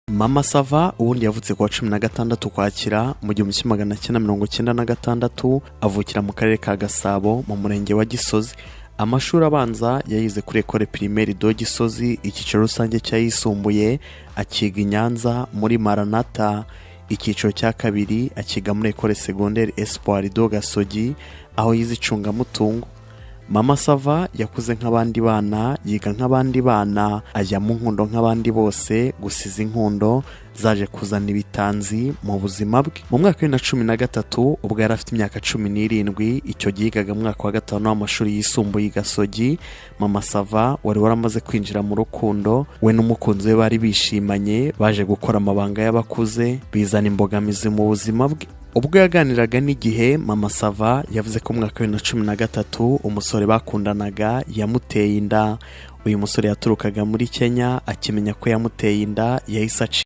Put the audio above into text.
Mama Sava ubundi yavutse ku wa 16 Ukwakira mu 1996 avukira mu karere ka Gasabo mu murenge wa Gisozi. Amashuri abanza yayize kuri Ecole Primaire de Gisozi, icyiciro rusange cyayisumbuye akiga i Nyanza muri Maranatha, icyiciro cya kabiri akiga muri Ecole Secondaire Espoir de Gasogi aho yize icungamutungo. Mama Sava yakuze nk'abandi bana, yiga nk'abandi bana, ajya mu nkundo nk'abandi bose, gusiza inkundo zaje kuzana ibitanzi mu buzima bwe. Mu mwaka wa 2013 ubwo yari afite imyaka 17, icyo gihigaga mu mwaka wa 5 w'amashuri yisumbuye i Gasogi, Mama Sava wari waramaze kwinjira mu rukundo. We n'umukunzi we bari bishimanye, baje gukora amabanga y'abakuze, bizana imbogamizi mu buzima bwe. Ubwo yaganiraga n'igihe, Mama Sava yavuze ko mu mwaka wa 2013 umusore bakundanaga yamuteye inda. Uyu musore yaturukaga muri Kenya, akimenya ko yamuteye inda yahise